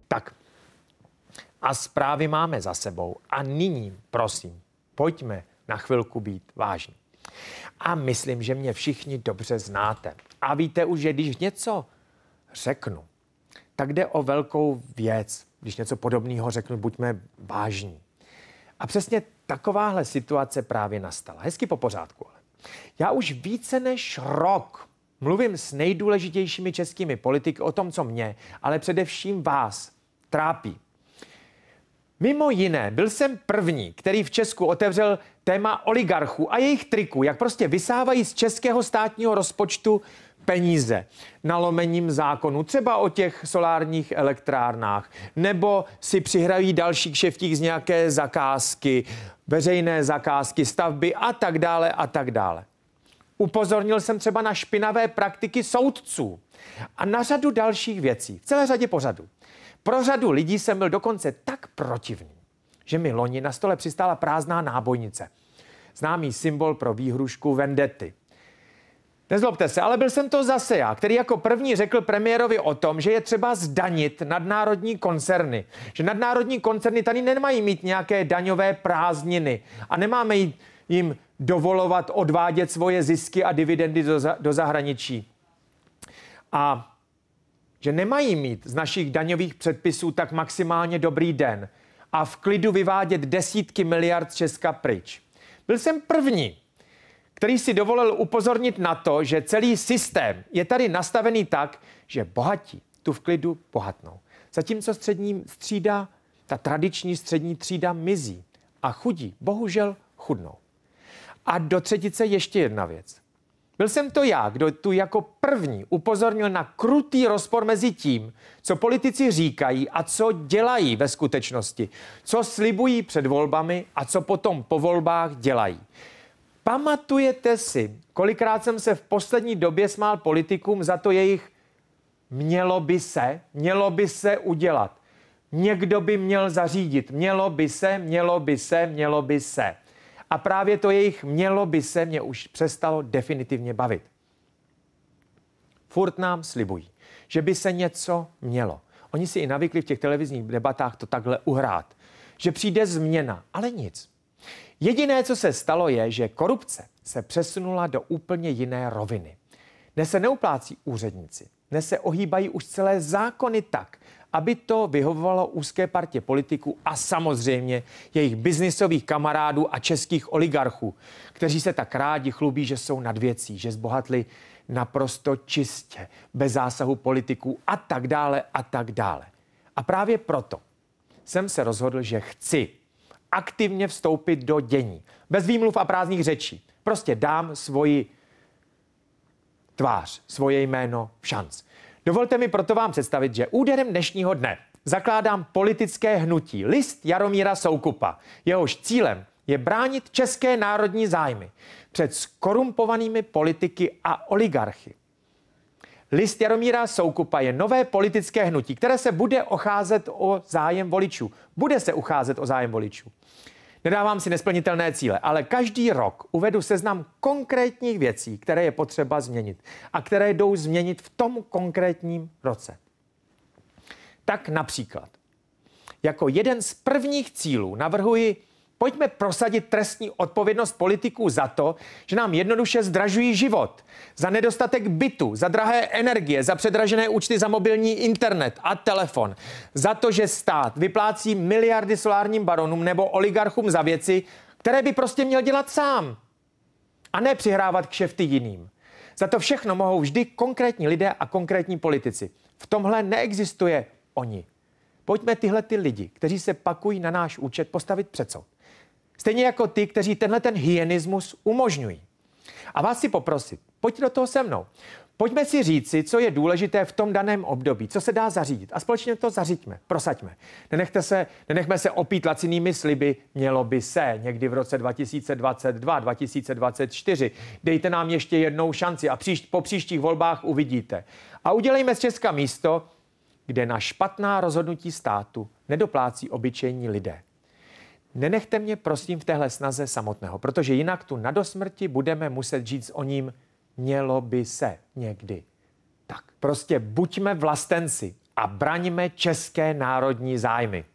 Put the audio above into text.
Tak a zprávy máme za sebou a nyní, prosím, pojďme na chvilku být vážní. A myslím, že mě všichni dobře znáte. A víte už, že když něco řeknu, tak jde o velkou věc. Když něco podobného řeknu, buďme vážní. A přesně takováhle situace právě nastala. Hezky po pořádku. Ale. Já už více než rok mluvím s nejdůležitějšími českými politiky o tom, co mě, ale především vás trápí. Mimo jiné, byl jsem první, který v Česku otevřel téma oligarchů a jejich triků, jak prostě vysávají z českého státního rozpočtu peníze nalomením zákonu, třeba o těch solárních elektrárnách, nebo si přihrají další kšeftík z nějaké zakázky, veřejné zakázky, stavby a tak dále a tak dále. Upozornil jsem třeba na špinavé praktiky soudců a na řadu dalších věcí, v celé řadě pořadů. Pro řadu lidí jsem byl dokonce tak protivný, že mi loni na stole přistála prázdná nábojnice. Známý symbol pro výhrušku vendety. Nezlobte se, ale byl jsem to zase já, který jako první řekl premiérovi o tom, že je třeba zdanit nadnárodní koncerny. Že nadnárodní koncerny tady nemají mít nějaké daňové prázdniny a nemáme jim dovolovat odvádět svoje zisky a dividendy do zahraničí. A že nemají mít z našich daňových předpisů tak maximálně dobrý den a v klidu vyvádět desítky miliard z Česka pryč. Byl jsem první, který si dovolil upozornit na to, že celý systém je tady nastavený tak, že bohatí tu v klidu bohatnou. Zatímco střední třída, ta tradiční střední třída mizí a chudí bohužel chudnou. A do třetice ještě jedna věc. Byl jsem to já, kdo tu jako první upozornil na krutý rozpor mezi tím, co politici říkají a co dělají ve skutečnosti, co slibují před volbami a co potom po volbách dělají. Pamatujete si, kolikrát jsem se v poslední době smál politikům za to jejich mělo by se udělat. Někdo by měl zařídit, mělo by se. A právě to jejich mělo by se mě už přestalo definitivně bavit. Furt nám slibují, že by se něco mělo. Oni si i navykli v těch televizních debatách to takhle uhrát. Že přijde změna, ale nic. Jediné, co se stalo, je, že korupce se přesunula do úplně jiné roviny. Dnes se neuplácí úředníci, dnes se ohýbají už celé zákony tak, aby to vyhovovalo úzké partě politiků a samozřejmě jejich biznisových kamarádů a českých oligarchů, kteří se tak rádi chlubí, že jsou nad věcí, že zbohatli naprosto čistě, bez zásahu politiků a tak dále a tak dále. A právě proto jsem se rozhodl, že chci aktivně vstoupit do dění. Bez výmluv a prázdných řečí. Prostě dám svoji tvář, svoje jméno všanc. Dovolte mi proto vám představit, že úderem dnešního dne zakládám politické hnutí List Jaromíra Soukupa. Jehož cílem je bránit české národní zájmy před skorumpovanými politiky a oligarchy. List Jaromíra Soukupa je nové politické hnutí, které se bude ucházet o zájem voličů. Bude se ucházet o zájem voličů. Nedávám si nesplnitelné cíle, ale každý rok uvedu seznam konkrétních věcí, které je potřeba změnit a které jdou změnit v tom konkrétním roce. Tak například, jako jeden z prvních cílů navrhuji, pojďme prosadit trestní odpovědnost politiků za to, že nám jednoduše zdražují život, za nedostatek bytu, za drahé energie, za předražené účty za mobilní internet a telefon, za to, že stát vyplácí miliardy solárním baronům nebo oligarchům za věci, které by prostě měl dělat sám a ne přihrávat kšefty jiným. Za to všechno mohou vždy konkrétní lidé a konkrétní politici. V tomhle neexistuje oni. Pojďme tyhle ty lidi, kteří se pakují na náš účet, postavit před soud. Stejně jako ty, kteří tenhle ten hyenismus umožňují. A vás si poprosit, pojďte do toho se mnou. Pojďme si říci, co je důležité v tom daném období, co se dá zařídit. A společně to zařiďme, prosaďme. Nenechme se opít lacinými sliby, mělo by se někdy v roce 2022, 2024. Dejte nám ještě jednou šanci a po příštích volbách uvidíte. A udělejme z Česka místo, kde na špatná rozhodnutí státu nedoplácí obyčejní lidé. Nenechte mě prosím v téhle snaze samotného, protože jinak tu na dosmrti budeme muset žít o ním mělo by se někdy. Tak prostě buďme vlastenci a braňme české národní zájmy.